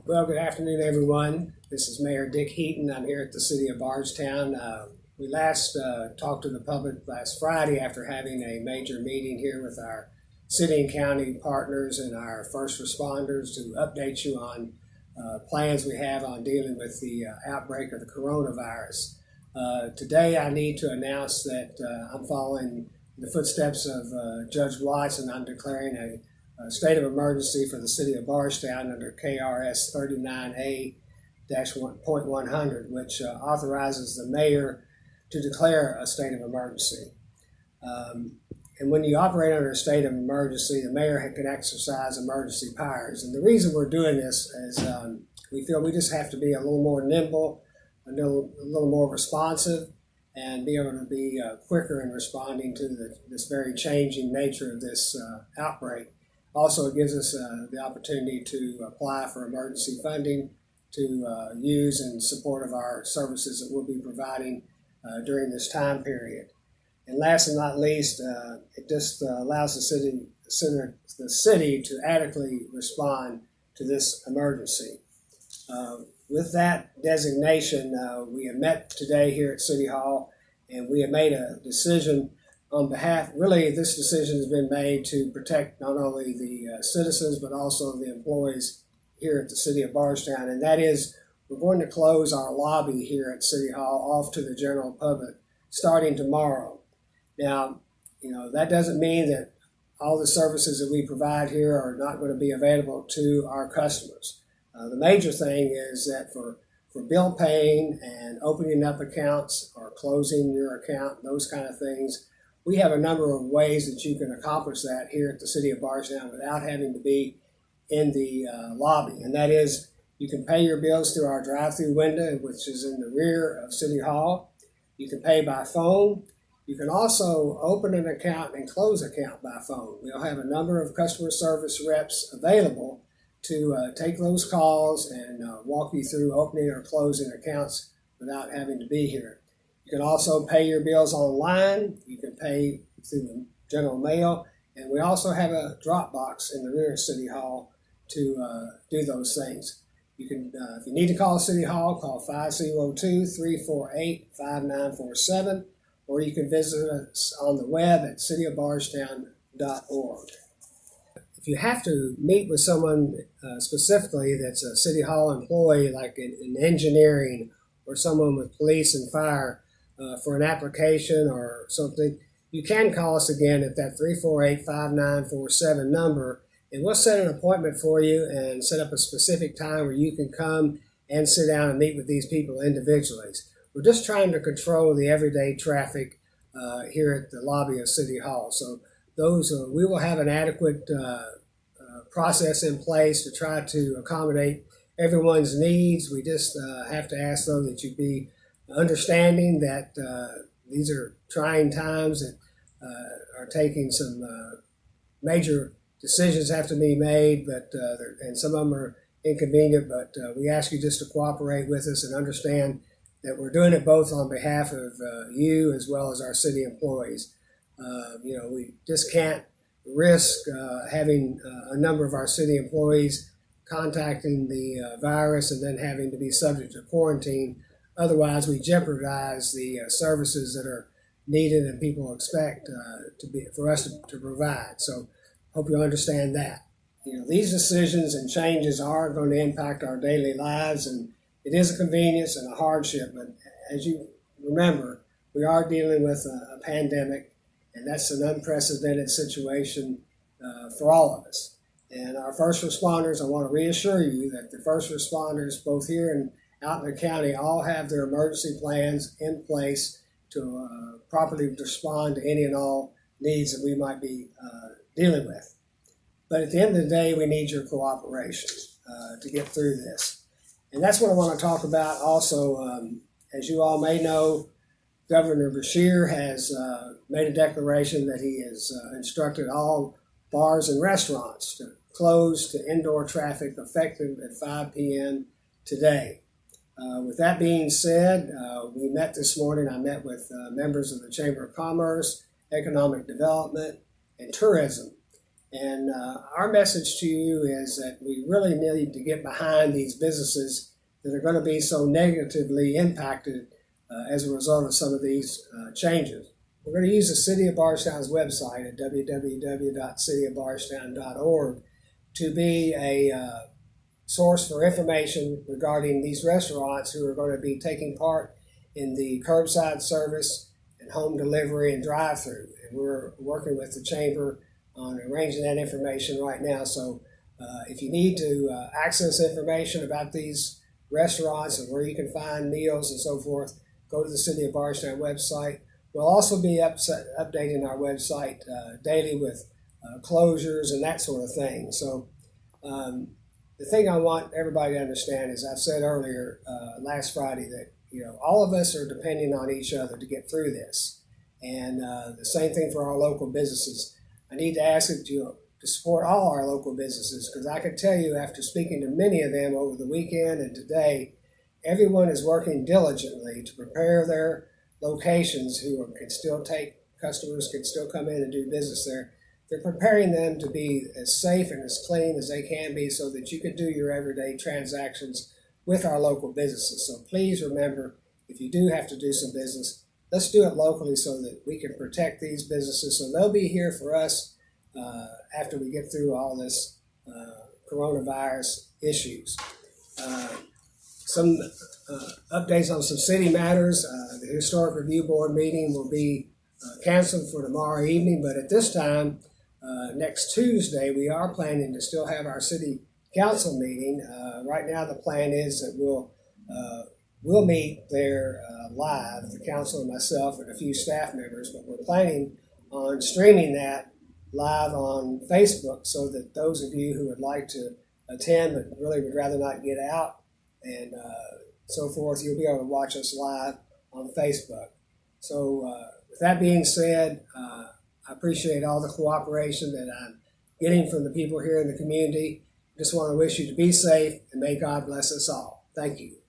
Well, good afternoon, everyone. This is Mayor Dick Heaton. I'm here at the City of Bardstown. We last talked to the public last Friday after having a major meeting here with our city and county partners and our first responders to update you on plans we have on dealing with the outbreak of the coronavirus. Today, I need to announce that I'm following the footsteps of Judge Watts, and I'm declaring a state of emergency for the City of Bardstown under KRS 39A-.100, which authorizes the mayor to declare a state of emergency. And when you operate under a state of emergency, the mayor can exercise emergency powers. And the reason we're doing this is we feel we just have to be a little more nimble, a little more responsive, and be able to be quicker in responding to this very changing nature of this outbreak. Also, it gives us the opportunity to apply for emergency funding to use in support of our services that we'll be providing during this time period. And last but not least, it just allows the city to adequately respond to this emergency. With that designation, we have met today here at City Hall, and we have made a decision on behalf, really this decision has been made to protect not only the citizens but also the employees here at the City of Bardstown, and that is we're going to close our lobby here at City Hall off to the general public starting tomorrow. Now, that doesn't mean that all the services that we provide here are not going to be available to our customers. The major thing is that for bill paying and opening up accounts or closing your account, those kind of things, we have a number of ways that you can accomplish that here at the City of Bardstown without having to be in the lobby. And that is, you can pay your bills through our drive-through window, which is in the rear of City Hall. You can pay by phone. You can also open an account and close an account by phone. We'll have a number of customer service reps available to take those calls and walk you through opening or closing accounts without having to be here. You can also pay your bills online. You can pay through the general mail. And we also have a drop box in the rear of City Hall to do those things. You can, if you need to call City Hall, call 502-348-5947, or you can visit us on the web at cityofbardstown.org. If you have to meet with someone specifically that's a City Hall employee, like in engineering or someone with police and fire, for an application or something, you can call us again at that 348-5947 number, and we'll set an appointment for you and set up a specific time where you can come and sit down and meet with these people individually. We're just trying to control the everyday traffic here at the lobby of City Hall. So we will have an adequate process in place to try to accommodate everyone's needs. We just have to ask, though, that you be understanding that these are trying times that are taking some major decisions have to be made, and some of them are inconvenient, but we ask you just to cooperate with us and understand that we're doing it both on behalf of you as well as our city employees. We just can't risk having a number of our city employees contacting the virus and then having to be subject to quarantine. Otherwise, we jeopardize the services that are needed and people expect for us to provide. So, hope you understand that. These decisions and changes are going to impact our daily lives, and it is a convenience and a hardship. But as you remember, we are dealing with a pandemic, and that's an unprecedented situation for all of us. And our first responders, I want to reassure you that the first responders, both here and out in the county, all have their emergency plans in place to properly respond to any and all needs that we might be dealing with. But at the end of the day, we need your cooperation to get through this. And that's what I want to talk about also. As you all may know, Governor Beshear has made a declaration that he has instructed all bars and restaurants to close to indoor traffic effective at 5 p.m. today. With that being said, we met this morning. I met with members of the Chamber of Commerce, Economic Development, and Tourism. And our message to you is that we really need to get behind these businesses that are going to be so negatively impacted as a result of some of these changes. We're going to use the City of Bardstown's website at www.cityofbardstown.org to be a source for information regarding these restaurants who are going to be taking part in the curbside service and home delivery and drive-through. And we're working with the chamber on arranging that information right now. So if you need to access information about these restaurants and where you can find meals and so forth, go to the City of Bardstown website. We'll also be updating our website daily with closures and that sort of thing. So the thing I want everybody to understand is, I've said earlier last Friday, that all of us are depending on each other to get through this. And the same thing for our local businesses. I need to ask you to support all our local businesses, because I can tell you, after speaking to many of them over the weekend and today, everyone is working diligently to prepare their locations customers can still come in and do business there. They're preparing them to be as safe and as clean as they can be so that you can do your everyday transactions with our local businesses. So please remember, if you do have to do some business, let's do it locally so that we can protect these businesses. So they'll be here for us after we get through all this coronavirus issues. Some updates on some city matters. The Historic Review Board meeting will be canceled for tomorrow evening, but at this time, next Tuesday, we are planning to still have our city council meeting. Right now, the plan is that we'll meet there live, the council and myself and a few staff members, but we're planning on streaming that live on Facebook so that those of you who would like to attend but really would rather not get out and so forth, you'll be able to watch us live on Facebook. So with that being said, I appreciate all the cooperation that I'm getting from the people here in the community. Just want to wish you to be safe, and may God bless us all. Thank you.